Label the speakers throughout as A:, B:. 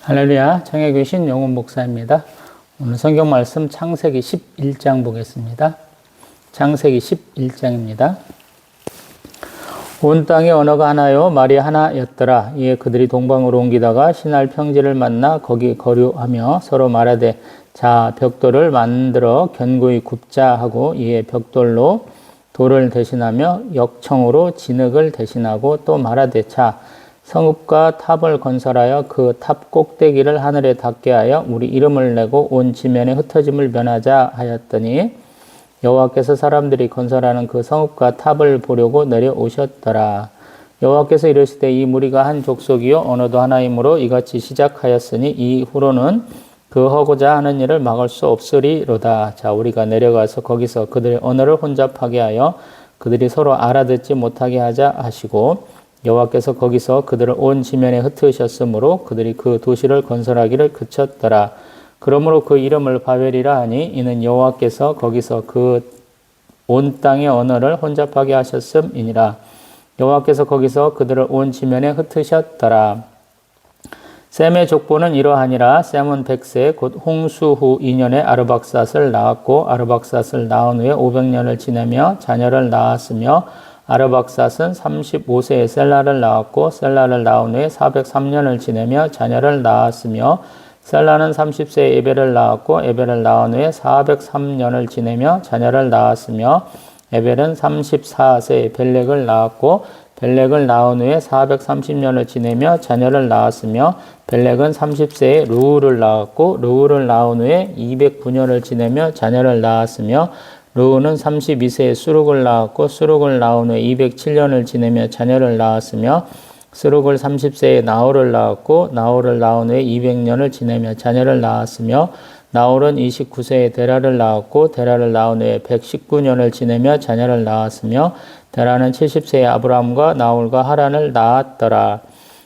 A: 할렐루야, 청해교신 영훈 목사입니다. 오늘 성경 말씀 창세기 11장 보겠습니다. 창세기 11장입니다. 온 땅에 언어가 하나요 말이 하나였더라. 이에 그들이 동방으로 옮기다가 신할 평지를 만나 거기 거류하며 서로 말하되 자 벽돌을 만들어 견고히 굽자 하고 이에 벽돌로 돌을 대신하며 역청으로 진흙을 대신하고 또 말하되 자 성읍과 탑을 건설하여 그 탑 꼭대기를 하늘에 닿게 하여 우리 이름을 내고 온 지면에 흩어짐을 면하자 하였더니 여호와께서 사람들이 건설하는 그 성읍과 탑을 보려고 내려오셨더라. 여호와께서 이르시되 이 무리가 한 족속이요 언어도 하나이므로 이같이 시작하였으니 이후로는 그 하고자 하는 일을 막을 수 없으리로다. 자 우리가 내려가서 거기서 그들의 언어를 혼잡하게 하여 그들이 서로 알아듣지 못하게 하자 하시고 여호와께서 거기서 그들을 온 지면에 흩으셨으므로 그들이 그 도시를 건설하기를 그쳤더라. 그러므로 그 이름을 바벨이라 하니 이는 여호와께서 거기서 그 온 땅의 언어를 혼잡하게 하셨음이니라. 여호와께서 거기서 그들을 온 지면에 흩으셨더라. 셈의 족보는 이러하니라. 셈은 100세 곧 홍수 후 2년에 아르박삿을 낳았고 아르박삿을 낳은 후에 500년을 지내며 자녀를 낳았으며 아르박삿은 35세에 셀라를 낳았고 셀라를 낳은 후에 403년을 지내며 자녀를 낳았으며 셀라는 30세에 에벨을 낳았고 에벨을 낳은 후에 403년을 지내며 자녀를 낳았으며 에벨은 34세에 벨렉을 낳았고 벨렉을 낳은 후에 430년을 지내며 자녀를 낳았으며 벨렉은 30세에 르우를 낳았고 르우를 낳은 후에 209년을 지내며 자녀를 낳았으며 르우는 32세에 수룩을 낳았고 수룩을 낳은 후에 207년을 지내며 자녀를 낳았으며 수룩을 30세에 나홀을 낳았고 나홀을 낳은 후에 200년을 지내며 자녀를 낳았으며 나홀은 29세에 데라를 낳았고 데라를 낳은 후에 119년을 지내며 자녀를 낳았으며 데라는 70세에 아브람과 나홀과 하란을 낳았더라.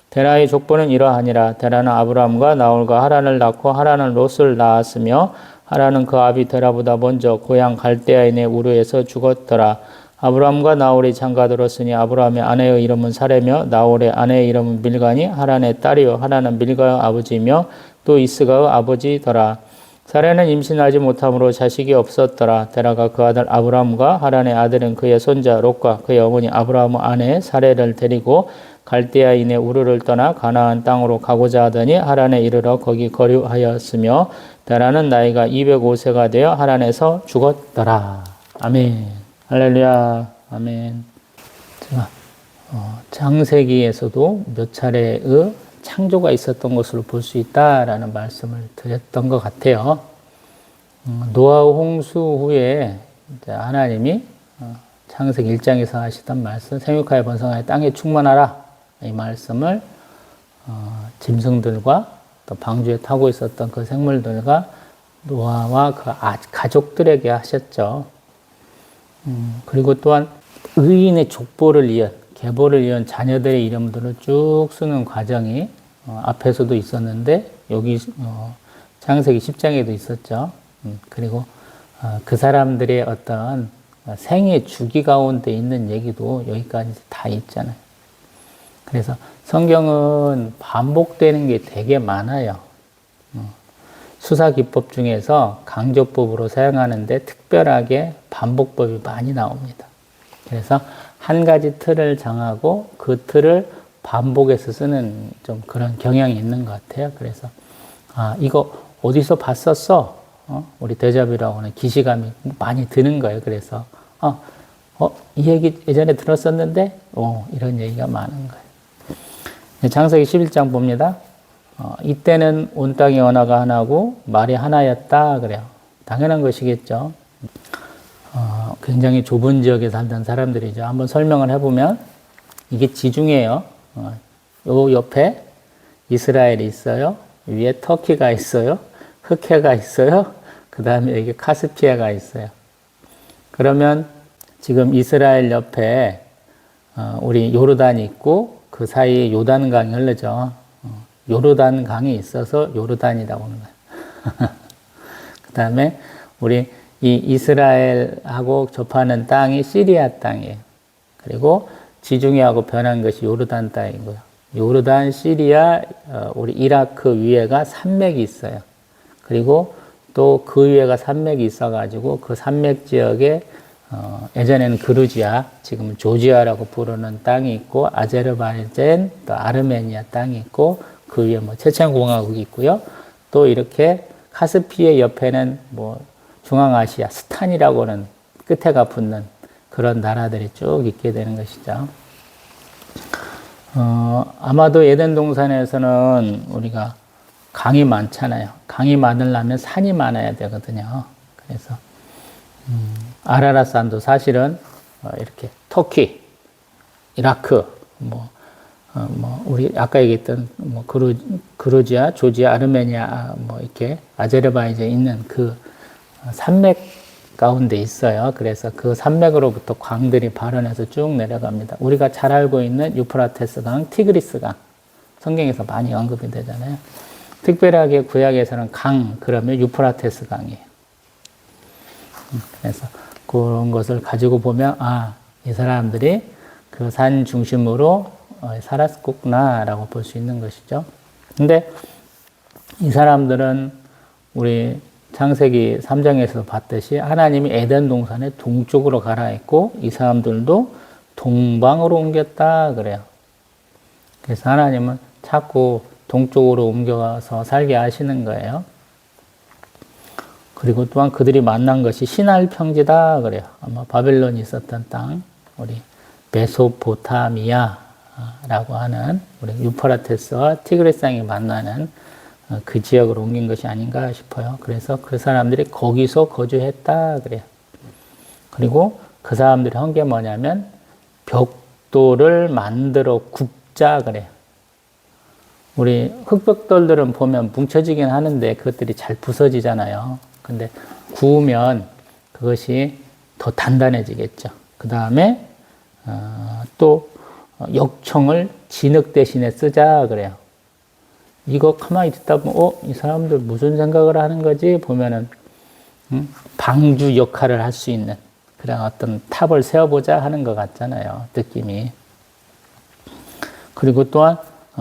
A: 데라의 족보는 이러하니라. 데라는 아브람과 나홀과 하란을 낳고 하란은 롯을 낳았으며 하란은 그 아비 데라보다 먼저 고향 갈대아인의 우르에서 죽었더라. 아브람과 나홀이 장가들었으니 아브람의 아내의 이름은 사레며 나홀의 아내의 이름은 밀가니 하란의 딸이요 하란은 밀가의 아버지며 또 이스가의 아버지더라. 사레는 임신하지 못함으로 자식이 없었더라. 데라가 그 아들 아브람과 하란의 아들은 그의 손자 롯과 그의 어머니 아브람의 아내 사레를 데리고 갈대아인의 우르를 떠나 가나안 땅으로 가고자 하더니 하란에 이르러 거기 거류하였으며 데라는 나이가 205세가 되어 하란에서 죽었더라. 아멘. 할렐루야. 아멘. 제가 창세기에서도 몇 차례의 창조가 있었던 것으로 볼 수 있다라는 말씀을 드렸던 것 같아요. 노아의 홍수 후에 이제 하나님이 창세기 1장에서 하시던 말씀, 생육하여 번성하여 땅에 충만하라 이 말씀을 짐승들과 또 방주에 타고 있었던 그 생물들과 노아와 그 가족들에게 하셨죠. 그리고 또한 의인의 족보를 이은, 계보를 이은 자녀들의 이름들을 쭉 쓰는 과정이 앞에서도 있었는데 여기 창세기 10장에도 있었죠. 그리고 그 사람들의 어떤 생애 주기 가운데 있는 얘기도 여기까지 다 있잖아요. 그래서 성경은 반복되는 게 되게 많아요. 수사기법 중에서 강조법으로 사용하는데 특별하게 반복법이 많이 나옵니다. 그래서 한 가지 틀을 정하고 그 틀을 반복해서 쓰는 좀 그런 경향이 있는 것 같아요. 그래서 이거 어디서 봤었어? 우리 데자뷰라고 하는 기시감이 많이 드는 거예요. 그래서 이 얘기 예전에 들었었는데 이런 얘기가 많은 거예요. 창세기 11장 봅니다. 이때는 온 땅의 언어가 하나고 말이 하나였다 그래요. 당연한 것이겠죠. 굉장히 좁은 지역에 살던 사람들이죠. 한번 설명을 해보면 이게 지중해예요. 요 옆에 이스라엘이 있어요. 위에 터키가 있어요. 흑해가 있어요. 그 다음에 여기 카스피아가 있어요. 그러면 지금 이스라엘 옆에 우리 요르단이 있고 그 사이에 요단강이 흐르죠. 요르단 강이 있어서 요르단이라고 하는 거예요. 그 다음에 우리 이 이스라엘하고 접하는 땅이 시리아 땅이에요. 그리고 지중해하고 변한 것이 요르단 땅이고요. 요르단, 시리아, 우리 이라크 위에가 산맥이 있어요. 그리고 또 그 위에가 산맥이 있어가지고 그 산맥 지역에 예전에는 그루지아, 지금은 조지아라고 부르는 땅이 있고 아제르바이잔, 또 아르메니아 땅이 있고 그 위에 뭐 체첸 공화국이 있고요. 또 이렇게 카스피해 옆에는 뭐 중앙아시아 스탄이라고는 끝에가 붙는 그런 나라들이 쭉 있게 되는 것이죠. 아마도 에덴 동산에서는 우리가 강이 많잖아요. 강이 많으려면 산이 많아야 되거든요. 그래서 아라랏산도 사실은 이렇게 터키, 이라크, 우리 아까 얘기했던 그루지아, 조지아, 아르메니아, 이렇게 아제르바이잔에 있는 그 산맥 가운데 있어요. 그래서 그 산맥으로부터 강들이 발원해서 쭉 내려갑니다. 우리가 잘 알고 있는 유프라테스 강, 티그리스 강. 성경에서 많이 언급이 되잖아요. 특별하게 구약에서는 강, 그러면 유프라테스 강이에요. 그래서 그런 것을 가지고 보면, 이 사람들이 그 산 중심으로 살았구나라고 볼 수 있는 것이죠. 근데 이 사람들은 우리 창세기 3장에서 봤듯이 하나님이 에덴 동산의 동쪽으로 가라 했고 이 사람들도 동방으로 옮겼다 그래요. 그래서 하나님은 자꾸 동쪽으로 옮겨가서 살게 하시는 거예요. 그리고 또한 그들이 만난 것이 시날 평지다 그래요. 아마 바벨론이 있었던 땅, 우리 메소포타미아라고 하는 우리 유프라테스와 티그리스강이 만나는 그 지역으로 옮긴 것이 아닌가 싶어요. 그래서 그 사람들이 거기서 거주했다 그래요. 그리고 그 사람들이 한 게 뭐냐면 벽돌을 만들어 굽자 그래요. 우리 흙벽돌들은 보면 뭉쳐지긴 하는데 그것들이 잘 부서지잖아요. 근데 구우면 그것이 더 단단해지겠죠. 그 다음에 또 역청을 진흙 대신에 쓰자 그래요. 이거 가만히 듣다 보면 이 사람들 무슨 생각을 하는 거지? 보면은 방주 역할을 할 수 있는 그런 어떤 탑을 세워보자 하는 것 같잖아요. 느낌이. 그리고 또한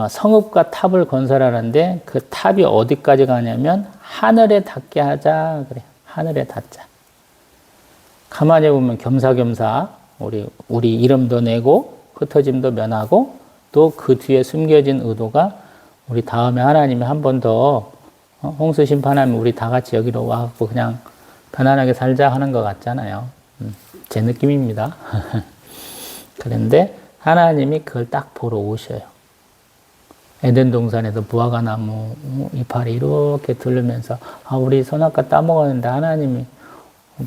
A: 성읍과 탑을 건설하는데 그 탑이 어디까지 가냐면 하늘에 닿게 하자 그래. 하늘에 닿자. 가만히 보면 겸사겸사 우리 이름도 내고 흩어짐도 면하고 또 그 뒤에 숨겨진 의도가 우리 다음에 하나님이 한 번 더 홍수 심판하면 우리 다 같이 여기로 와갖고 그냥 편안하게 살자 하는 것 같잖아요. 제 느낌입니다. 그런데 하나님이 그걸 딱 보러 오셔요. 에덴 동산에서 무화과 나무 이파리 이렇게 들르면서 우리 선악과 따먹었는데 하나님이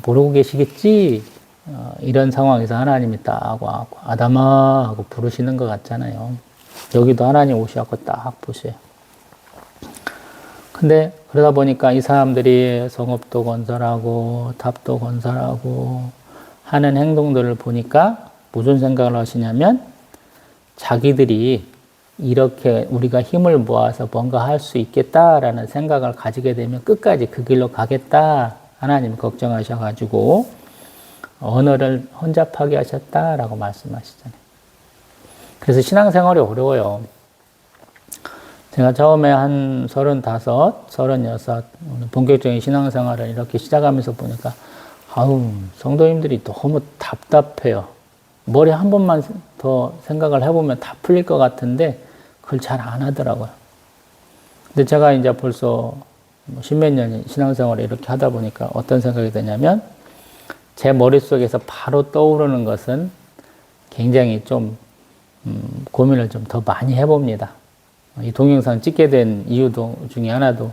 A: 모르고 계시겠지? 이런 상황에서 하나님이 딱 와갖고 아담아 하고 부르시는 것 같잖아요. 여기도 하나님 오셔갖고 딱 보세요. 근데 그러다 보니까 이 사람들이 성읍도 건설하고 탑도 건설하고 하는 행동들을 보니까 무슨 생각을 하시냐면 자기들이 이렇게 우리가 힘을 모아서 뭔가 할 수 있겠다라는 생각을 가지게 되면 끝까지 그 길로 가겠다. 하나님 걱정하셔가지고 언어를 혼잡하게 하셨다라고 말씀하시잖아요. 그래서 신앙생활이 어려워요. 제가 처음에 한 35, 36 본격적인 신앙생활을 이렇게 시작하면서 보니까 성도님들이 너무 답답해요. 머리 한 번만 더 생각을 해보면 다 풀릴 것 같은데 그걸 잘 안 하더라고요. 근데 제가 이제 벌써 십몇 년 신앙생활을 이렇게 하다 보니까 어떤 생각이 드냐면 제 머릿속에서 바로 떠오르는 것은 굉장히 좀 고민을 좀 더 많이 해봅니다. 이 동영상 찍게 된 이유도 중에 하나도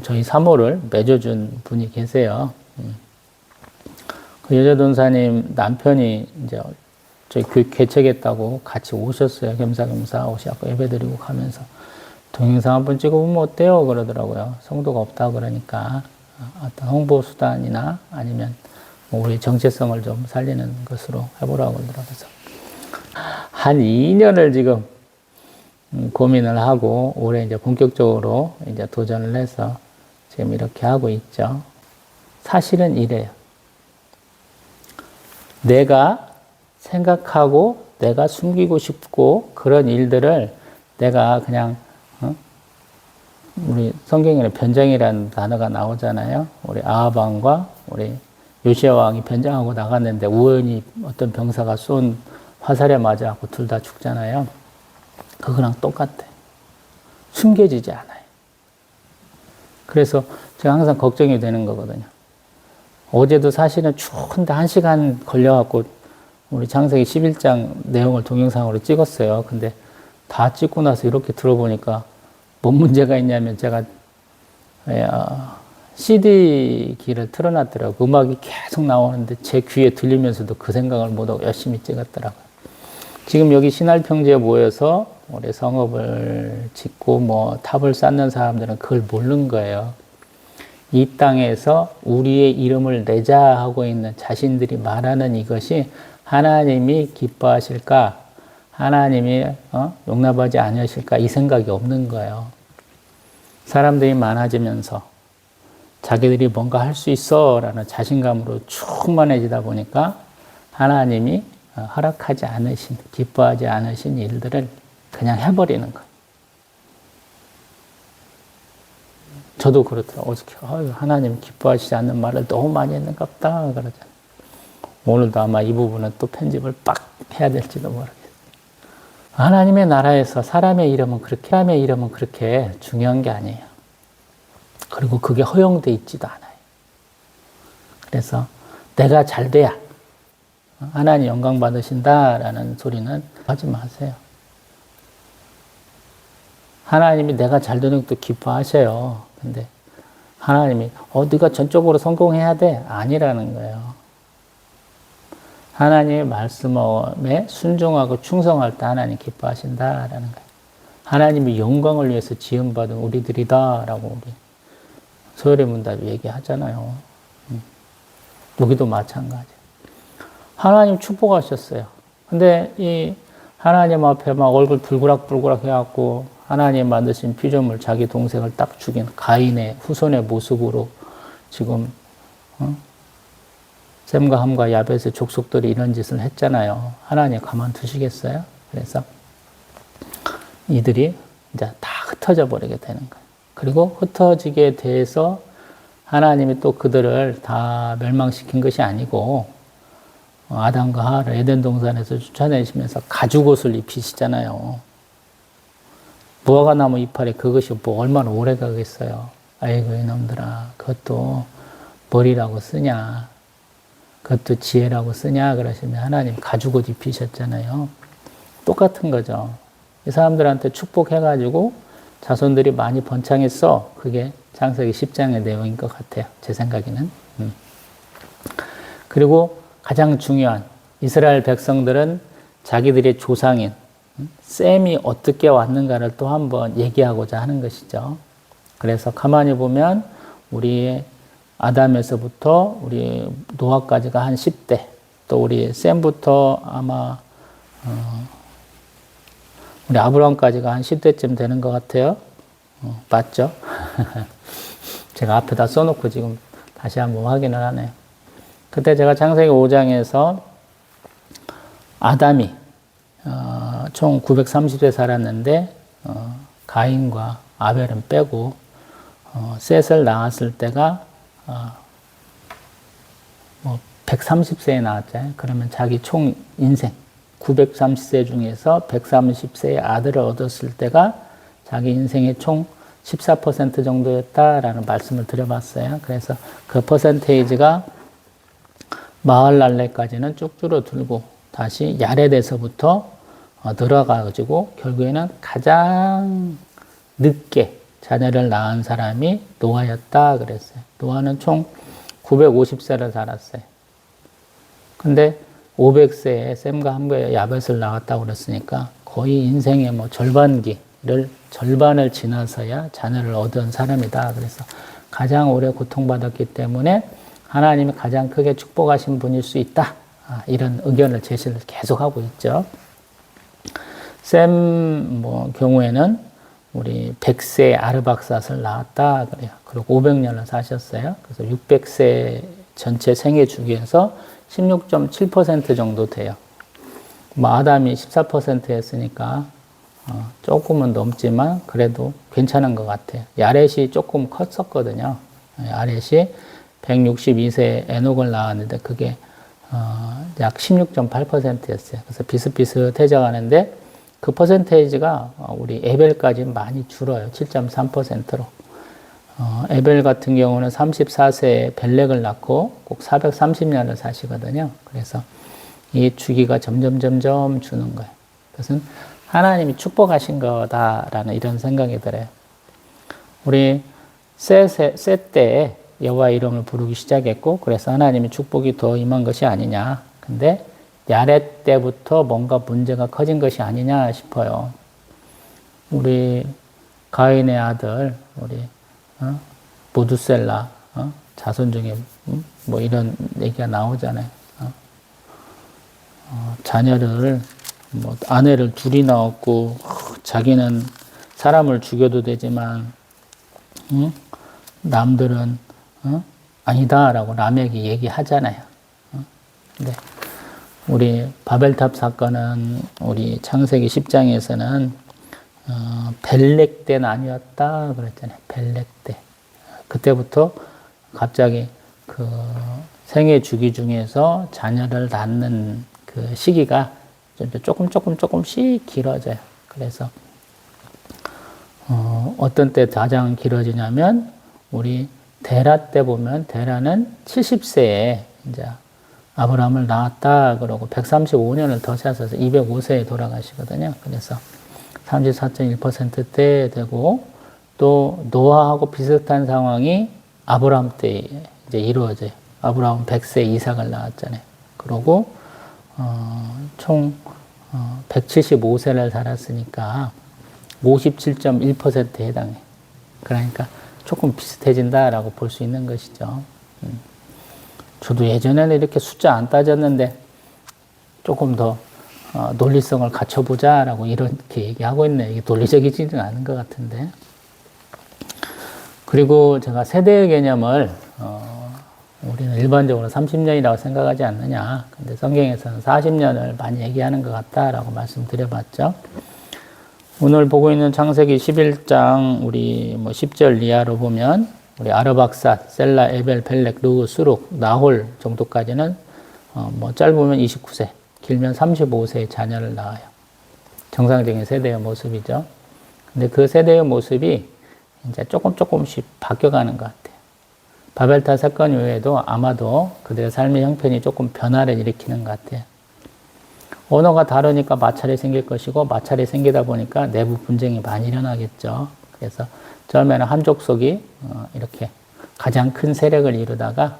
A: 저희 사모를 맺어준 분이 계세요. 그 여자돈사님 남편이 이제 저희 교육 개척했다고 같이 오셨어요. 겸사겸사 오셔서 예배드리고 가면서 동영상 한번 찍어보면 어때요? 그러더라고요. 성도가 없다 그러니까 어떤 홍보 수단이나 아니면 우리 정체성을 좀 살리는 것으로 해보라고 그러더라고요. 그래서 한 2년을 지금 고민을 하고 올해 이제 본격적으로 이제 도전을 해서 지금 이렇게 하고 있죠. 사실은 이래요. 내가 생각하고 내가 숨기고 싶고 그런 일들을 내가 그냥 우리 성경에는 변장이라는 단어가 나오잖아요. 우리 아하방과 우리 요시야 왕이 변장하고 나갔는데 우연히 어떤 병사가 쏜 화살에 맞아갖고 둘 다 죽잖아요. 그거랑 똑같아. 숨겨지지 않아요. 그래서 제가 항상 걱정이 되는 거거든요. 어제도 사실은 추운데 1시간 걸려갖고 우리 창세기 11장 내용을 동영상으로 찍었어요. 근데 다 찍고 나서 이렇게 들어보니까 뭔 문제가 있냐면 제가 CD기를 틀어놨더라고요. 음악이 계속 나오는데 제 귀에 들리면서도 그 생각을 못하고 열심히 찍었더라고요. 지금 여기 신할평지에 모여서 우리 성읍을 짓고 뭐 탑을 쌓는 사람들은 그걸 모르는 거예요. 이 땅에서 우리의 이름을 내자 하고 있는 자신들이 말하는 이것이 하나님이 기뻐하실까? 하나님이 용납하지 않으실까? 이 생각이 없는 거예요. 사람들이 많아지면서 자기들이 뭔가 할 수 있어 라는 자신감으로 충만해지다 보니까 하나님이 허락하지 않으신, 기뻐하지 않으신 일들을 그냥 해버리는 거예요. 저도 그렇더라고요. 어저께 하나님 기뻐하시지 않는 말을 너무 많이 했는갑다 그러잖아요. 오늘도 아마 이 부분은 또 편집을 빡 해야 될지도 모르겠어요. 하나님의 나라에서 사람의 이름은 그렇게 중요한 게 아니에요. 그리고 그게 허용돼 있지도 않아요. 그래서 내가 잘 돼야 하나님 영광 받으신다라는 소리는 하지 마세요. 하나님이 내가 잘 되는 것도 기뻐하셔요. 근데 하나님이 네가 전적으로 성공해야 돼? 아니라는 거예요. 하나님의 말씀에 순종하고 충성할 때 하나님 기뻐하신다라는 거예요. 하나님이 영광을 위해서 지음받은 우리들이다라고 우리 소열의 문답이 얘기하잖아요. 여기도 마찬가지. 하나님 축복하셨어요. 근데 이 하나님 앞에 막 얼굴 불그락불그락 해갖고 하나님 만드신 피조물 자기 동생을 딱 죽인 가인의 후손의 모습으로 지금 셈과 함과 야벳의 족속들이 이런 짓을 했잖아요. 하나님 가만두시겠어요? 그래서 이들이 이제 다 흩어져 버리게 되는 거예요. 그리고 흩어지게 돼서 하나님이 또 그들을 다 멸망시킨 것이 아니고 아담과 하와를 에덴 동산에서 쫓아내시면서 가죽옷을 입히시잖아요. 무화과 나무 이파리 그것이 뭐 얼마나 오래 가겠어요. 아이고 이놈들아 그것도 머리라고 쓰냐 그것도 지혜라고 쓰냐 그러시면 하나님 가죽옷 입히셨잖아요. 똑같은 거죠. 이 사람들한테 축복해가지고 자손들이 많이 번창했어. 그게 창세기 10장의 내용인 것 같아요. 제 생각에는. 그리고 가장 중요한 이스라엘 백성들은 자기들의 조상인 셈이 어떻게 왔는가를 또 한번 얘기하고자 하는 것이죠. 그래서 가만히 보면 우리 아담에서부터 우리 노아까지가 한 10대, 또 우리 셈부터 아마 우리 아브라함까지가 한 10대쯤 되는 것 같아요. 맞죠? 제가 앞에다 써놓고 지금 다시 한번 확인을 하네요. 그때 제가 창세기 5장에서 아담이 총 930세 살았는데 가인과 아벨은 빼고 셋을 낳았을 때가 130세에 낳았잖아요. 그러면 자기 총 인생 930세 중에서 130세의 아들을 얻었을 때가 자기 인생의 총 14% 정도였다라는 말씀을 드려봤어요. 그래서 그 퍼센테이지가 마할랄레까지는 쭉 줄어들고 다시 야레드에서부터 늘어가지고 결국에는 가장 늦게 자녀를 낳은 사람이 노아였다 그랬어요. 노아는 총 950세를 살았어요. 근데 500세에 셈과 함과 야벳을 낳았다고 그랬으니까 거의 인생의 절반을 지나서야 자녀를 얻은 사람이다. 그래서 가장 오래 고통받았기 때문에 하나님이 가장 크게 축복하신 분일 수 있다. 이런 의견을 제시를 계속하고 있죠. 셈 경우에는 우리 100세 아르박삿을 낳았다 그래요. 그리고 500년을 사셨어요. 그래서 600세 전체 생애 주기에서 16.7% 정도 돼요. 뭐 아담이 14%였으니까 조금은 넘지만 그래도 괜찮은 것 같아요. 야렛이 조금 컸었거든요. 야렛이 162세 에녹을 낳았는데 그게 약 16.8%였어요. 그래서 비슷비슷해져 가는데 그 퍼센테이지가 우리 에벨까지 많이 줄어요. 7.3%로. 에벨 같은 경우는 34세에 벨렉을 낳고 꼭 430년을 사시거든요. 그래서 이 주기가 점점 주는 거예요. 그것은 하나님이 축복하신 거다라는 이런 생각이 들어요. 우리 셋 때 여호와 이름을 부르기 시작했고 그래서 하나님이 축복이 더 임한 것이 아니냐. 근데 야렛 때부터 뭔가 문제가 커진 것이 아니냐 싶어요. 우리 가인의 아들 우리 무두셀라 자손 중에 뭐 이런 얘기가 나오잖아요. 자녀를 뭐 아내를 둘이 낳았고 자기는 사람을 죽여도 되지만 남들은 아니다라고 남에게 얘기하잖아요. 근데 우리 바벨탑 사건은 우리 창세기 10장에서는 벨렉 때는 아니었다 그랬잖아요. 벨렉 때. 그때부터 갑자기 그 생애 주기 중에서 자녀를 낳는 그 시기가 조금씩 길어져요. 그래서 어떤 때 가장 길어지냐면 우리 데라 때 보면 데라는 70세에 이제 아브라함을 낳았다 그러고 135년을 더 사셔서 205세에 돌아가시거든요. 그래서 34.1%때 되고 또 노아하고 비슷한 상황이 아브라함 때 이제 이루어져요. 아브라함 100세 이삭을 낳았잖아요. 그러고 총 175세를 살았으니까 57.1%에 해당해요. 그러니까 조금 비슷해진다라고 볼 수 있는 것이죠. 저도 예전에는 이렇게 숫자 안 따졌는데 조금 더 논리성을 갖춰보자라고 이렇게 얘기하고 있네요. 이게 논리적이지는 않은 것 같은데. 그리고 제가 세대의 개념을 우리는 일반적으로 30년이라고 생각하지 않느냐. 근데 성경에서는 40년을 많이 얘기하는 것 같다라고 말씀드려봤죠. 오늘 보고 있는 창세기 11장 우리 뭐 10절 이하로 보면 우리 아르박삿, 셀라, 에벨, 벨렉, 르우, 수룩, 나홀 정도까지는 뭐 짧으면 29세, 길면 35세의 자녀를 낳아요. 정상적인 세대의 모습이죠. 근데 그 세대의 모습이 이제 조금씩 바뀌어가는 것 같아요. 바벨탑 사건 이후에도 아마도 그들의 삶의 형편이 조금 변화를 일으키는 것 같아요. 언어가 다르니까 마찰이 생길 것이고 마찰이 생기다 보니까 내부 분쟁이 많이 일어나겠죠. 그래서 처음에는 한 족속이 이렇게 가장 큰 세력을 이루다가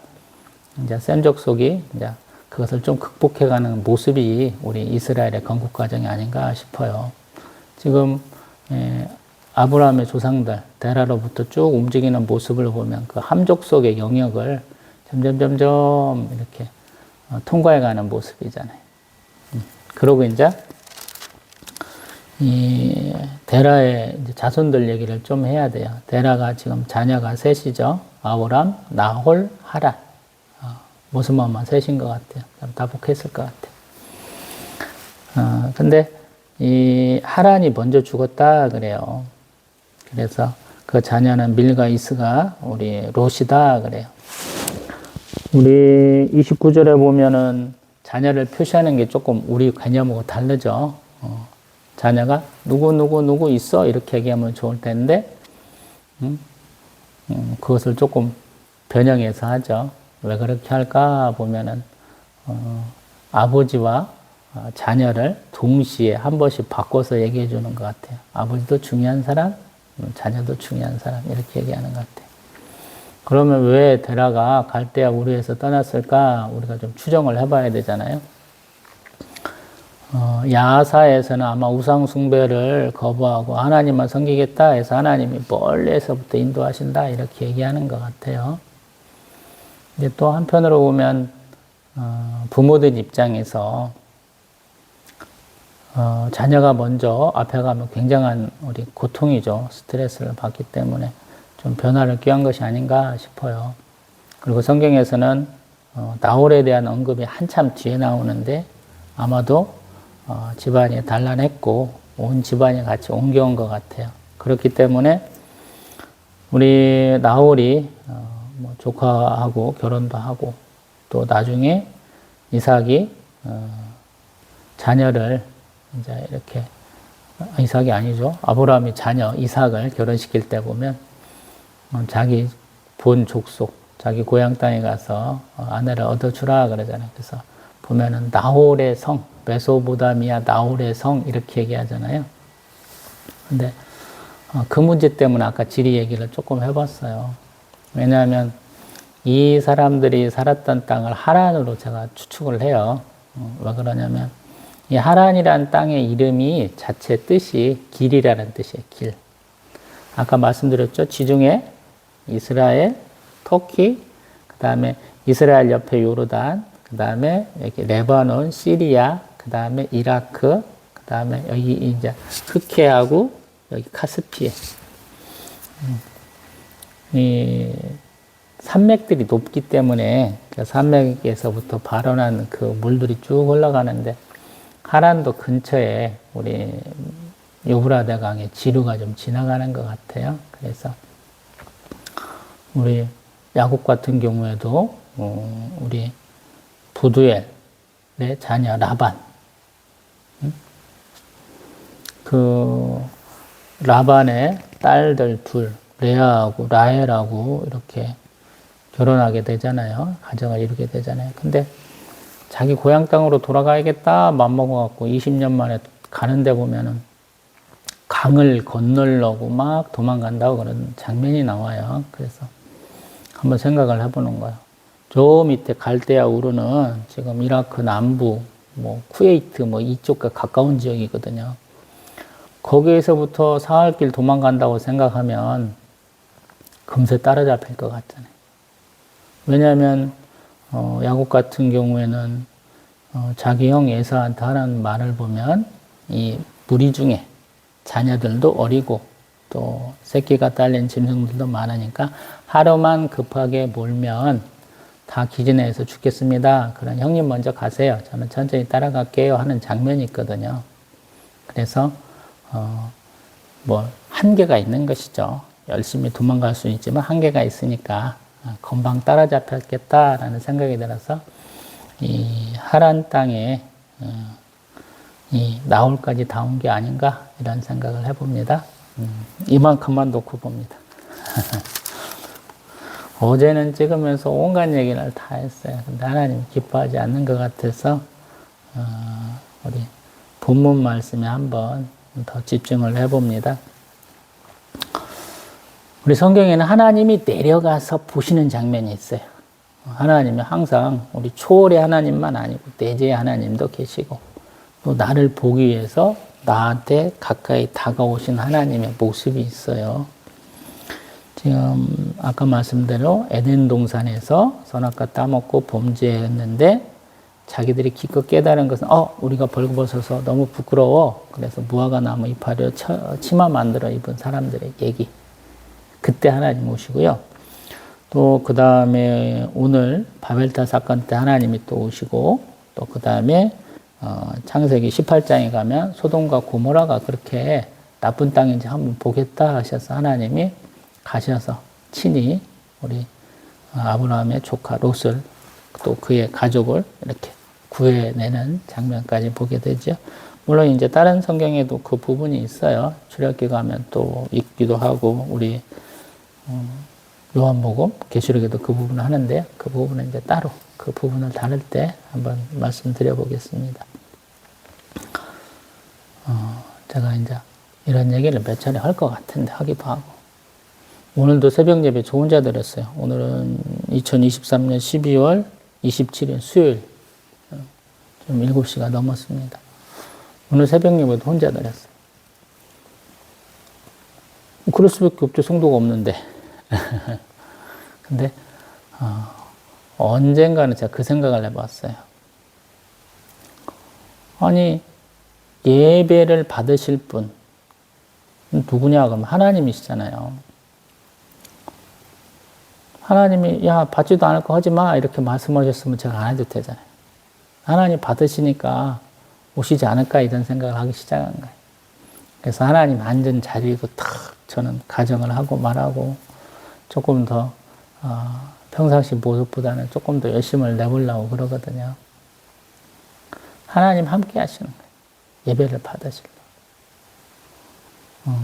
A: 이제 센 족속이 이제 그것을 좀 극복해가는 모습이 우리 이스라엘의 건국 과정이 아닌가 싶어요. 지금 아브라함의 조상들 데라로부터 쭉 움직이는 모습을 보면 그 함족속의 영역을 점점 이렇게 통과해가는 모습이잖아요. 그러고 이제 이 데라의 자손들 얘기를 좀 해야 돼요. 데라가 지금 자녀가 셋이죠. 아브람, 나홀, 하란. 모습만 셋인 것 같아요. 다복했을 것 같아요. 근데 이 하란이 먼저 죽었다 그래요. 그래서 그 자녀는 밀가 이스가 우리 롯이다 그래요. 우리 29절에 보면은 자녀를 표시하는 게 조금 우리 개념하고 다르죠. 자녀가 누구 있어 이렇게 얘기하면 좋을 텐데 그것을 조금 변형해서 하죠. 왜 그렇게 할까 보면은 아버지와 자녀를 동시에 한 번씩 바꿔서 얘기해 주는 것 같아요. 아버지도 중요한 사람, 자녀도 중요한 사람 이렇게 얘기하는 것 같아요. 그러면 왜 데라가 갈대아 우르에서 떠났을까 우리가 좀 추정을 해봐야 되잖아요. 야사에서는 아마 우상 숭배를 거부하고 하나님만 섬기겠다 해서 하나님이 멀리에서부터 인도하신다 이렇게 얘기하는 것 같아요. 이제 또 한편으로 보면 부모들 입장에서 자녀가 먼저 앞에 가면 굉장한 우리 고통이죠. 스트레스를 받기 때문에 좀 변화를 꾀한 것이 아닌가 싶어요. 그리고 성경에서는 나홀에 대한 언급이 한참 뒤에 나오는데 아마도 집안이 단란했고 온 집안이 같이 옮겨온 것 같아요. 그렇기 때문에 우리 나홀이 뭐 조카하고 결혼도 하고 또 나중에 이삭이 자녀를 이제 이렇게 이삭이 아니죠. 아브라함이 자녀 이삭을 결혼시킬 때 보면 자기 본 족속, 자기 고향 땅에 가서 아내를 얻어주라 그러잖아요. 그래서 보면은 나홀의 성, 메소보다미아 나홀의 성 이렇게 얘기하잖아요. 근데 그 문제 때문에 아까 지리 얘기를 조금 해봤어요. 왜냐하면 이 사람들이 살았던 땅을 하란으로 제가 추측을 해요. 왜 그러냐면 이 하란이라는 땅의 이름이 자체 뜻이 길이라는 뜻이에요. 길. 아까 말씀드렸죠. 지중해, 이스라엘, 터키, 그 다음에 이스라엘 옆에 요르단, 그 다음에 여기 레바논, 시리아, 그 다음에 이라크, 그 다음에 여기 이제 흑해하고 여기 카스피해. 이 산맥들이 높기 때문에 그 산맥에서부터 발원한 그 물들이 쭉 흘러가는데 하란도 근처에 우리 유브라데 강의 지류가 좀 지나가는 것 같아요. 그래서 우리 야곱 같은 경우에도 우리 부두엘의 자녀 라반, 그 라반의 딸들 둘, 레아하고 라헬하고 이렇게 결혼하게 되잖아요. 가정을 이루게 되잖아요. 근데 자기 고향 땅으로 돌아가야겠다 맘먹어갖고 20년 만에 가는데 보면은 강을 건너려고 막 도망간다고 그런 장면이 나와요. 그래서 한번 생각을 해보는 거예요. 저 밑에 갈대아 우르는 지금 이라크 남부, 뭐 쿠웨이트 뭐 이쪽과 가까운 지역이거든요. 거기에서부터 사흘길 도망간다고 생각하면 금세 따라잡힐 것 같잖아요. 왜냐하면 야곱 같은 경우에는 자기 형 에사한테 하는 말을 보면 이 무리 중에 자녀들도 어리고 또 새끼가 딸린 짐승들도 많으니까 하루만 급하게 몰면 다 기진해서 죽겠습니다. 그런 형님 먼저 가세요. 저는 천천히 따라갈게요 하는 장면이 있거든요. 그래서 뭐 한계가 있는 것이죠. 열심히 도망갈 수 있지만 한계가 있으니까 금방 따라잡혔겠다라는 생각이 들어서 이 하란 땅에 이 나홀까지 다 온 게 아닌가 이런 생각을 해봅니다. 이만큼만 놓고 봅니다. 어제는 찍으면서 온갖 얘기를 다 했어요. 근데 하나님 기뻐하지 않는 것 같아서 우리 본문 말씀에 한번 더 집중을 해봅니다. 우리 성경에는 하나님이 내려가서 보시는 장면이 있어요. 하나님이 항상 우리 초월의 하나님만 아니고 내재의 하나님도 계시고 또 나를 보기 위해서 나한테 가까이 다가오신 하나님의 모습이 있어요. 지금 아까 말씀대로 에덴 동산에서 선악과 따먹고 범죄했는데 자기들이 기껏 깨달은 것은 우리가 벌거벗어서 너무 부끄러워. 그래서 무화과 나무 이파리로 치마 만들어 입은 사람들의 얘기. 그때 하나님 오시고요. 또 그 다음에 오늘 바벨탑 사건 때 하나님이 또 오시고 또 그 다음에 창세기 18장에 가면 소돔과 고모라가 그렇게 나쁜 땅인지 한번 보겠다 하셔서 하나님이 가셔서 친히 우리 아브라함의 조카 롯을 또 그의 가족을 이렇게 구해내는 장면까지 보게 되죠. 물론 이제 다른 성경에도 그 부분이 있어요. 출애굽기 가면 또 있기도 하고 우리 요한복음, 계시록에도 그 부분을 하는데요. 그 부분은 이제 따로 그 부분을 다룰 때 한번 말씀드려 보겠습니다. 제가 이제 이런 얘기를 몇 차례 할 것 같은데 하기도 하고 오늘도 새벽 예배 저 혼자 드렸어요. 오늘은 2023년 12월 27일 수요일 좀 7시가 넘었습니다. 오늘 새벽 예배도 혼자 드렸어요. 그럴 수밖에 없죠. 성도가 없는데. 근데 언젠가는 제가 그 생각을 해봤어요. 아니 예배를 받으실 분 누구냐 그러면 하나님이시잖아요. 하나님이 야 받지도 않을 거 하지 마 이렇게 말씀하셨으면 제가 안 해도 되잖아요. 하나님 받으시니까 오시지 않을까 이런 생각을 하기 시작한 거예요. 그래서 하나님 앉은 자리도 탁 저는 가정을 하고 말하고 조금 더 평상시 모습보다는 조금 더 열심을 내보려고 그러거든요. 하나님 함께 하시는 거예요. 예배를 받으시려고.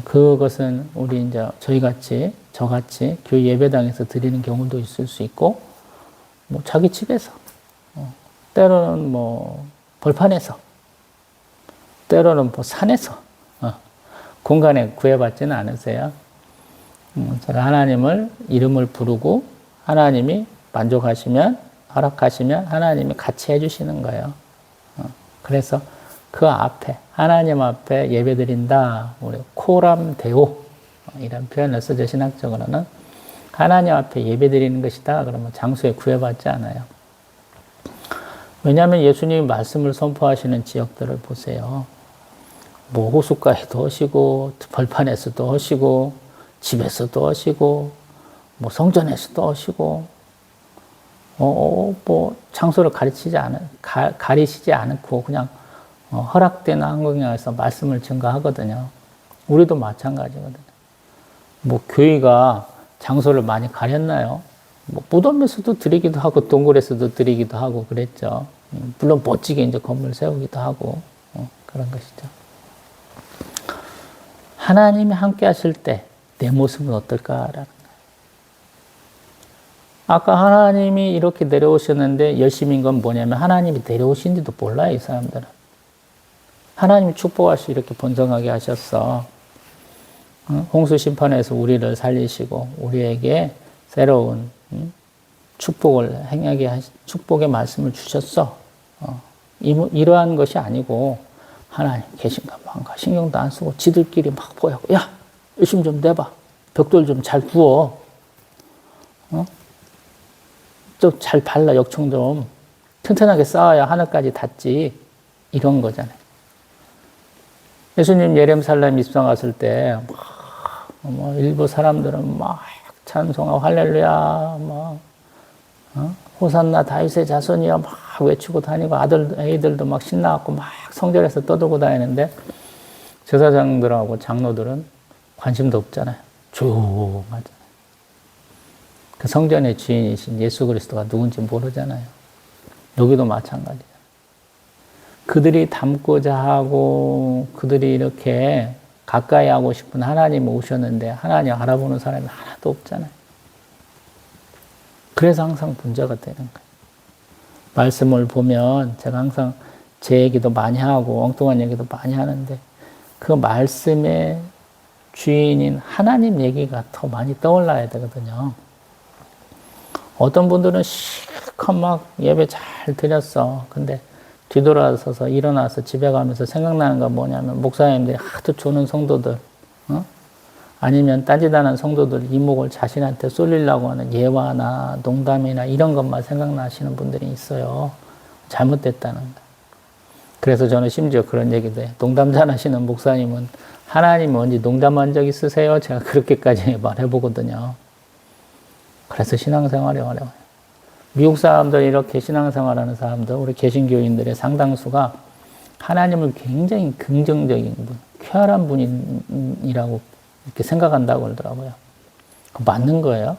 A: 그것은 우리 이제 저같이 교회 예배당에서 드리는 경우도 있을 수 있고, 뭐 자기 집에서, 때로는 뭐 벌판에서, 때로는 뭐 산에서, 공간에 구애받지는 않으세요. 제가 하나님을 이름을 부르고 하나님이 만족하시면, 허락하시면 하나님이 같이 해주시는 거예요. 그래서 그 앞에, 하나님 앞에 예배 드린다. 우리 코람 데오. 이런 표현을 쓰죠. 신학적으로는. 하나님 앞에 예배 드리는 것이다. 그러면 장소에 구애받지 않아요. 왜냐하면 예수님이 말씀을 선포하시는 지역들을 보세요. 뭐 호숫가에도 하시고, 벌판에서도 하시고, 집에서도 하시고, 뭐 성전에서도 하시고, 뭐 장소를 가리시지 않고 그냥 허락된 환경에서 말씀을 증거하거든요. 우리도 마찬가지거든요. 뭐 교회가 장소를 많이 가렸나요? 뭐 무덤에서도 드리기도 하고 동굴에서도 드리기도 하고 그랬죠. 물론 멋지게 이제 건물 세우기도 하고 그런 것이죠. 하나님이 함께 하실 때 내 모습은 어떨까라는 거예요. 아까 하나님이 이렇게 내려오셨는데 열심인 건 뭐냐면 하나님이 내려오신지도 몰라요, 이 사람들은. 하나님이 축복하시 이렇게 번성하게 하셨어. 홍수 심판에서 우리를 살리시고 우리에게 새로운 축복을 축복의 말씀을 주셨어. 이러한 것이 아니고 하나님 계신가 뭔가 신경도 안 쓰고 지들끼리 막 보여고 야 열심 좀 내봐. 벽돌 좀 잘 구워. 좀 잘 발라 역청 좀 튼튼하게 쌓아야 하늘까지 닿지. 이런 거잖아요. 예수님 예루살렘 입성하실 때 뭐 일부 사람들은 막 찬송하고 할렐루야 막 호산나 다윗의 자손이야 막 외치고 다니고 애들도 막 신나갖고 막 성전에서 떠들고 다니는데 제사장들하고 장로들은 관심도 없잖아요. 조용하잖아요. 그 성전의 주인이신 예수 그리스도가 누군지 모르잖아요. 여기도 마찬가지예요. 그들이 닮고자 하고 그들이 이렇게 가까이 하고 싶은 하나님이 오셨는데 하나님 알아보는 사람이 하나도 없잖아요. 그래서 항상 문제가 되는 거예요. 말씀을 보면 제가 항상 제 얘기도 많이 하고 엉뚱한 얘기도 많이 하는데 그 말씀의 주인인 하나님 얘기가 더 많이 떠올라야 되거든요. 어떤 분들은 실컷 막 예배 잘 드렸어. 근데 뒤돌아서서 일어나서 집에 가면서 생각나는 건 뭐냐면 목사님들이 하도 조는 성도들 아니면 딴짓하는 성도들 이목을 자신한테 쏠리려고 하는 예화나 농담이나 이런 것만 생각나시는 분들이 있어요. 잘못됐다는 거. 그래서 저는 심지어 그런 얘기도 해요. 농담 잘하시는 목사님은 하나님 언제 농담한 적 있으세요? 제가 그렇게까지 말해보거든요. 그래서 신앙생활이 어려워요. 미국 사람들 이렇게 신앙생활하는 사람들, 우리 개신교인들의 상당수가 하나님을 굉장히 긍정적인 분, 쾌활한 분이라고 이렇게 생각한다고 그러더라고요. 맞는 거예요.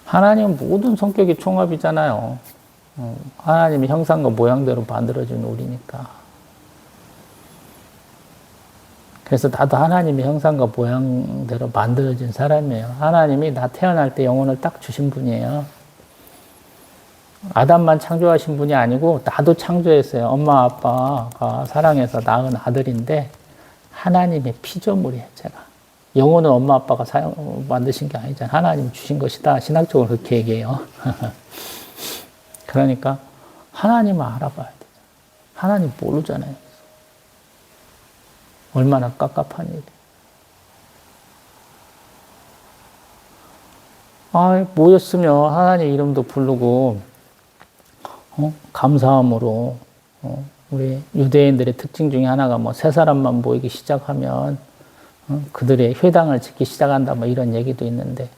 A: 하나님은 모든 성격이 총합이잖아요. 하나님이 형상과 모양대로 만들어준 우리니까. 그래서 나도 하나님의 형상과 모양대로 만들어진 사람이에요. 하나님이 나 태어날 때 영혼을 딱 주신 분이에요. 아담만 창조하신 분이 아니고 나도 창조했어요. 엄마 아빠가 사랑해서 낳은 아들인데 하나님의 피조물이에요. 제가. 영혼은 엄마 아빠가 만드신 게 아니잖아요. 하나님이 주신 것이다. 신학적으로 그렇게 얘기해요. 그러니까 하나님을 알아봐야 돼요. 하나님 모르잖아요. 얼마나 깝깝한 일이에요. 모였으면 하나님 이름도 부르고 감사함으로 우리 유대인들의 특징 중에 하나가 뭐 세 사람만 모이기 시작하면 그들의 회당을 짓기 시작한다 뭐 이런 얘기도 있는데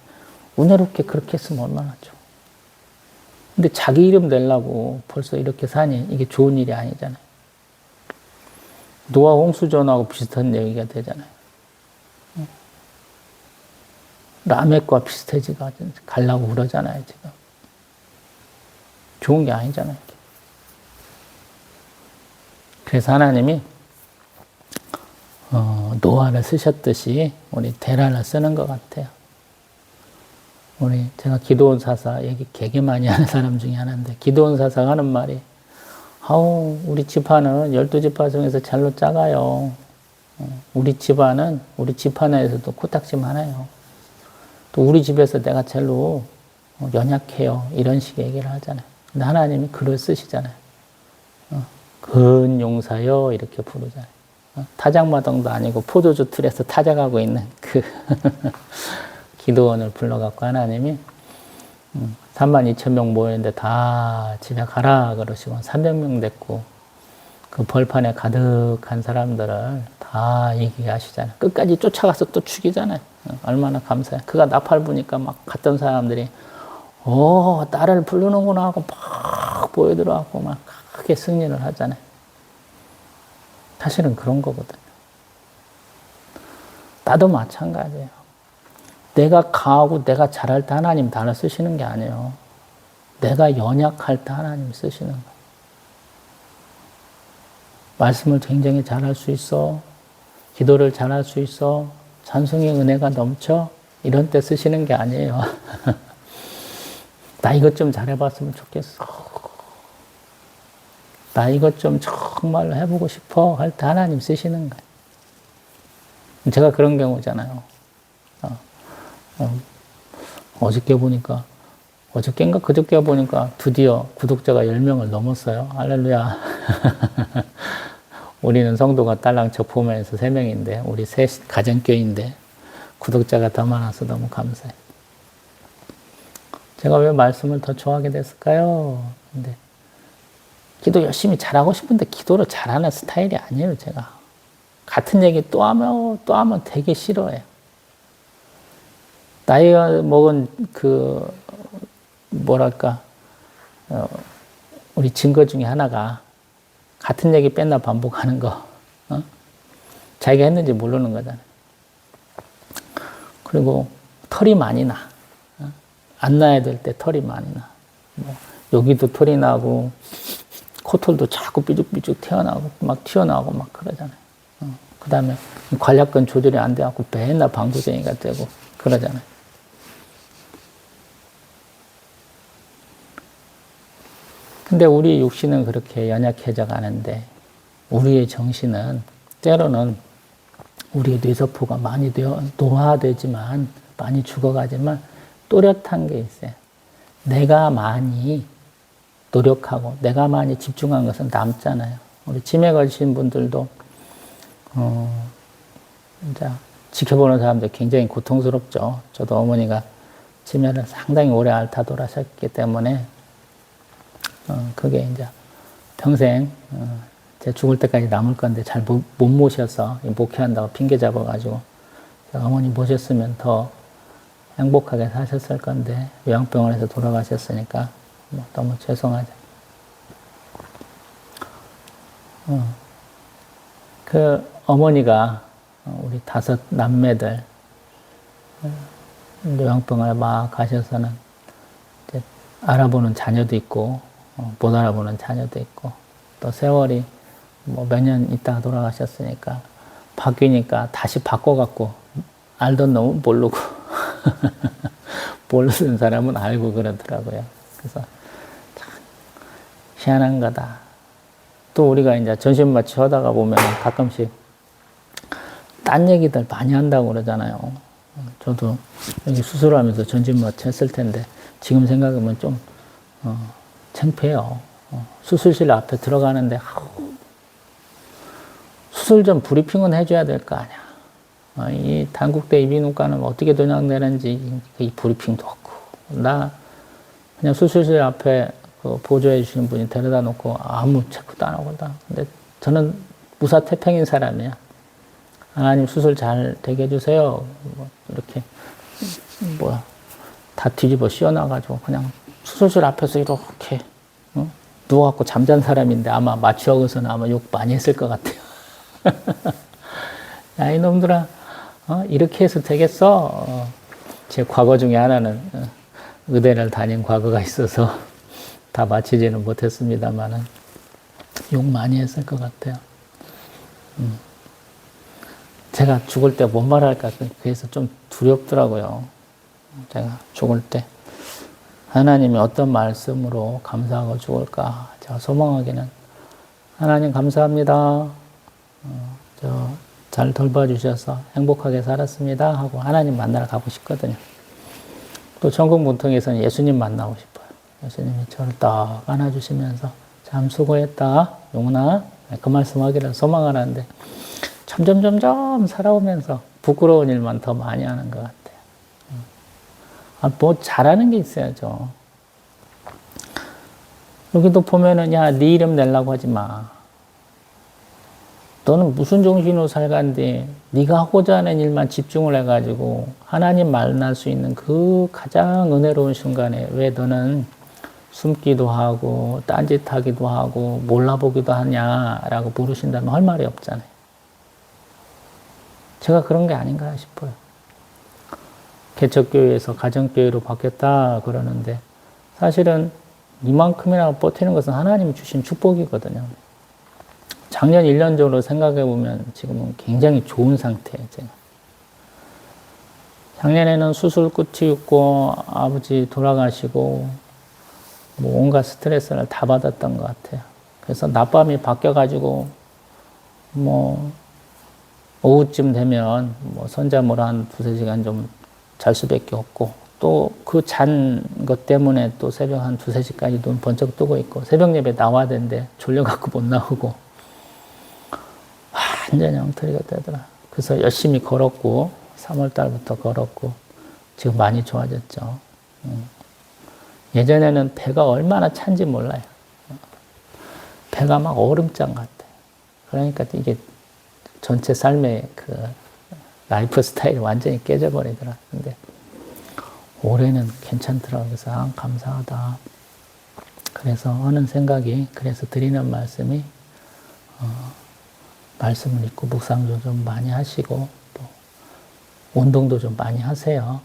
A: 은혜롭게 그렇게 했으면 얼마나 좋아. 근데 자기 이름 내려고 벌써 이렇게 사니 이게 좋은 일이 아니잖아요. 노아 홍수전하고 비슷한 얘기가 되잖아요. 라멕과 비슷해지 가려고 그러잖아요, 지금. 좋은 게 아니잖아요. 그래서 하나님이 노아를 쓰셨듯이 우리 데라를 쓰는 것 같아요. 제가 기드온 사사 얘기 되게 많이 하는 사람 중에 하나인데, 기드온 사사가 하는 말이, 우리 지파는 12지파 중에서 잘로 작아요. 우리 집안은, 우리 지파내에서도 코딱지 많아요. 또 우리 집에서 내가 제일로 연약해요. 이런 식의 얘기를 하잖아요. 근데 하나님이 글을 쓰시잖아요. 근용사여 이렇게 부르잖아요. 타작마당도 아니고 포도주 틀에서 타작하고 있는 그 기드온을 불러갖고 하나님이 32,000명 모였는데 다 집에 가라 그러시고 300명 됐고 그 벌판에 가득한 사람들을 다 이기게 하시잖아요. 끝까지 쫓아가서 또 죽이잖아요. 얼마나 감사해. 그가 나팔 부니까 막 갔던 사람들이 나를 부르는구나 하고 막 보여들어갖고 막 크게 승리를 하잖아요. 사실은 그런 거거든요. 나도 마찬가지예요. 내가 강하고 내가 잘할 때 하나님 단어 쓰시는 게 아니에요. 내가 연약할 때 하나님 쓰시는 거예요. 말씀을 굉장히 잘할 수 있어. 기도를 잘할 수 있어. 찬송의 은혜가 넘쳐. 이런 때 쓰시는 게 아니에요. 나 이것 좀 잘해봤으면 좋겠어. 나 이것 좀 정말로 해보고 싶어 할 때 하나님 쓰시는 거예요. 제가 그런 경우잖아요. 어저께 보니까, 어저께인가 그저께 보니까 드디어 구독자가 10명을 넘었어요. 할렐루야. 우리는 성도가 딸랑척 포함해서 3명인데, 우리 셋 가정교회인데, 구독자가 더 많아서 너무 감사해요. 제가 왜 말씀을 더 좋아하게 됐을까요? 근데 기도 열심히 잘하고 싶은데 기도를 잘하는 스타일이 아니에요, 제가. 같은 얘기 또 하면 되게 싫어해요. 나이가 먹은 우리 증거 중에 하나가 같은 얘기 맨날 반복하는 거. 자기가 했는지 모르는 거잖아요. 그리고 털이 많이 나. 안 나야 될 때 털이 많이 나. 여기도 털이 나고, 코털도 자꾸 삐죽삐죽 튀어나오고 막 그러잖아요. 그 다음에 관략근 조절이 안 돼갖고 맨날 방구쟁이가 되고 그러잖아요. 근데 우리 육신은 그렇게 연약해져 가는데, 우리의 정신은 때로는 우리의 뇌세포가 많이 노화되지만, 많이 죽어가지만 또렷한 게 있어요. 내가 많이 노력하고 내가 많이 집중한 것은 남잖아요. 우리 치매 걸리신 분들도 이제 지켜보는 사람들 굉장히 고통스럽죠. 저도 어머니가 치매를 상당히 오래 앓다 돌아가셨기 때문에 그게 이제 평생 제 죽을 때까지 남을 건데 잘 못 모셔서 목회한다고 핑계 잡아가지고 어머니 모셨으면 더 행복하게 사셨을 건데 요양병원에서 돌아가셨으니까 너무 죄송하죠. 그 어머니가 우리 5 남매들 요양병원에 막 가셔서는 이제 알아보는 자녀도 있고 못 알아보는 자녀도 있고 또 세월이 몇 년 있다가 돌아가셨으니까 바뀌니까 다시 바꿔갖고 알던 놈은 모르고 모르는 사람은 알고 그러더라고요. 그래서 참 희한한 거다. 또 우리가 이제 전신마취 하다가 보면 가끔씩 딴 얘기들 많이 한다고 그러잖아요. 저도 여기 수술하면서 전신마취 했을 텐데 지금 생각하면 좀 창피해요. 수술실 앞에 들어가는데 수술 전 브리핑은 해줘야 될 거 아니야. 이 단국대 이비인후과는 어떻게 don양되는지 이 브리핑도 없고 나 그냥 수술실 앞에 그 보조해 주시는 분이 데려다 놓고 아무 체크도 안 하거든. 근데 저는 무사태평인 사람이야. 하나님 수술 잘 되게 해주세요. 이렇게 다 뒤집어 씌워놔가지고 그냥 수술실 앞에서 이렇게 누워갖고 잠잔 사람인데 아마 마취하고서는 아마 욕 많이 했을 것 같아요. 야, 이놈들아, 이렇게 해서 되겠어? 제 과거 중에 하나는 의대를 다닌 과거가 있어서 다 마치지는 못했습니다만은 욕 많이 했을 것 같아요. 제가 죽을 때 뭔 말할까 그래서 좀 두렵더라고요. 제가 죽을 때 하나님이 어떤 말씀으로 감사하고 죽을까. 제가 소망하기는 하나님 감사합니다. 잘 돌봐주셔서 행복하게 살았습니다 하고 하나님 만나러 가고 싶거든요. 또 천국문통에서는 예수님 만나고 싶어요. 예수님이 저를 딱 안아주시면서 참 수고했다 용훈아, 그 말씀하기를 소망하는데 점점 살아오면서 부끄러운 일만 더 많이 하는 것 같아요. 뭐 잘하는 게 있어야죠. 여기도 보면은 야, 네 이름 내려고 하지 마. 너는 무슨 정신으로 살간데 네가 하고자 하는 일만 집중을 해가지고 하나님 만날 수 있는 그 가장 은혜로운 순간에 왜 너는 숨기도 하고 딴짓하기도 하고 몰라보기도 하냐라고 물으신다면 할 말이 없잖아요. 제가 그런 게 아닌가 싶어요. 개척교회에서 가정교회로 바뀌었다 그러는데 사실은 이만큼이나 버티는 것은 하나님이 주신 축복이거든요. 작년 1년적으로 생각해보면 지금은 굉장히 좋은 상태예요. 제가. 작년에는 수술 끝이 있고 아버지 돌아가시고 뭐 온갖 스트레스를 다 받았던 것 같아요. 그래서 낮밤이 바뀌어가지고 뭐 오후쯤 되면 뭐 선잠을 한 2-3시간 좀 잘 수밖에 없고 또 그 잔 것 때문에 또 새벽 한 2-3시까지 눈 번쩍 뜨고 있고 새벽 예배 나와야 되는데 졸려갖고 못 나오고 완전히 엉터리가 되더라. 그래서 열심히 걸었고 3월 달부터 걸었고 지금 많이 좋아졌죠. 예전에는 배가 얼마나 찬지 몰라요. 배가 막 얼음장 같아. 그러니까 이게 전체 삶의 그 라이프 스타일이 완전히 깨져버리더라. 근데 올해는 괜찮더라고요. 그래서 감사하다. 그래서 하는 생각이 그래서 드리는 말씀이 말씀을 읽고 묵상도 좀 많이 하시고 또 운동도 좀 많이 하세요.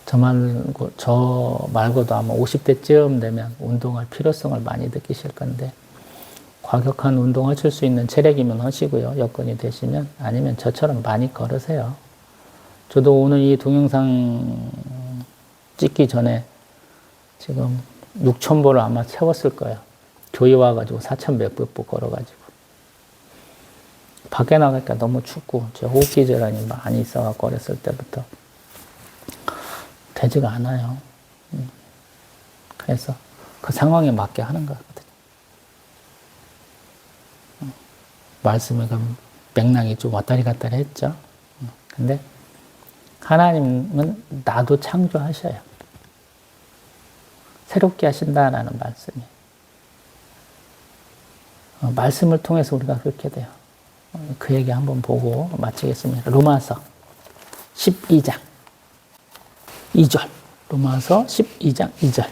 A: 저 말고도 아마 50대쯤 되면 운동할 필요성을 많이 느끼실 건데 과격한 운동하실 수 있는 체력이면 하시고요. 여건이 되시면 아니면 저처럼 많이 걸으세요. 저도 오늘 이 동영상 찍기 전에 지금 6,000보를 아마 채웠을 거예요. 교회 와가지고 4,100보 걸어가지고. 밖에 나가니까 너무 춥고 제 호흡기 질환이 많이 있어갖고 어렸을 때부터 되지가 않아요. 그래서 그 상황에 맞게 하는 것 같거든요. 말씀에 그 맥락이 좀 왔다리 갔다리 했죠. 근데 하나님은 나도 창조하셔요. 새롭게 하신다라는 말씀이. 말씀을 통해서 우리가 그렇게 돼요. 그 얘기 한번 보고 마치겠습니다. 로마서 12장 2절. 로마서 12장 2절.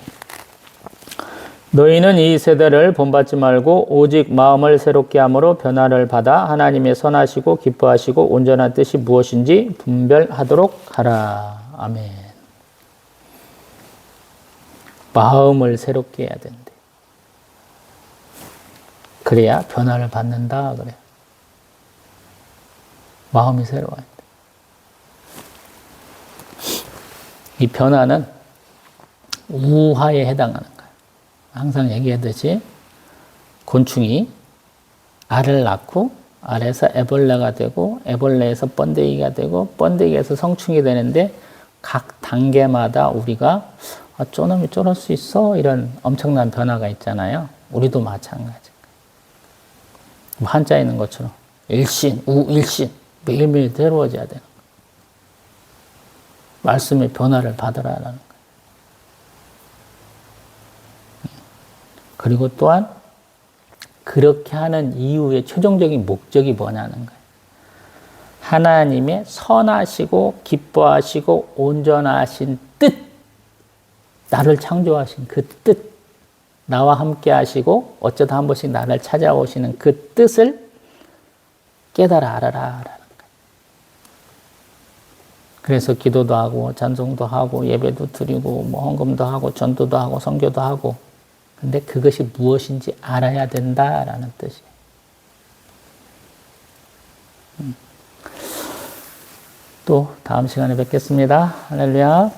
A: 너희는 이 세대를 본받지 말고 오직 마음을 새롭게 함으로 변화를 받아 하나님의 선하시고 기뻐하시고 온전한 뜻이 무엇인지 분별하도록 하라. 아멘. 마음을 새롭게 해야 된대. 그래야 변화를 받는다 그래. 마음이 새로워야 돼. 이 변화는 우화에 해당하는 거예요. 항상 얘기하듯이 곤충이 알을 낳고 알에서 애벌레가 되고 애벌레에서 번데기가 되고 번데기에서 성충이 되는데 각 단계마다 우리가 쪼놈이 쫄을 수 있어 이런 엄청난 변화가 있잖아요. 우리도 마찬가지. 한자에 있는 것처럼 일신, 우일신 매일매일 새로워져야 되는 거예요. 말씀의 변화를 받으라는 거예요. 그리고 또한 그렇게 하는 이유의 최종적인 목적이 뭐냐는 거예요. 하나님의 선하시고 기뻐하시고 온전하신 뜻 나를 창조하신 그 뜻, 나와 함께 하시고 어쩌다 한 번씩 나를 찾아오시는 그 뜻을 깨달아 알아라 라는 거예요. 그래서 기도도 하고 찬송도 하고 예배도 드리고 뭐 헌금도 하고 전도도 하고 선교도 하고, 근데 그것이 무엇인지 알아야 된다라는 뜻이에요. 또 다음 시간에 뵙겠습니다. 할렐루야.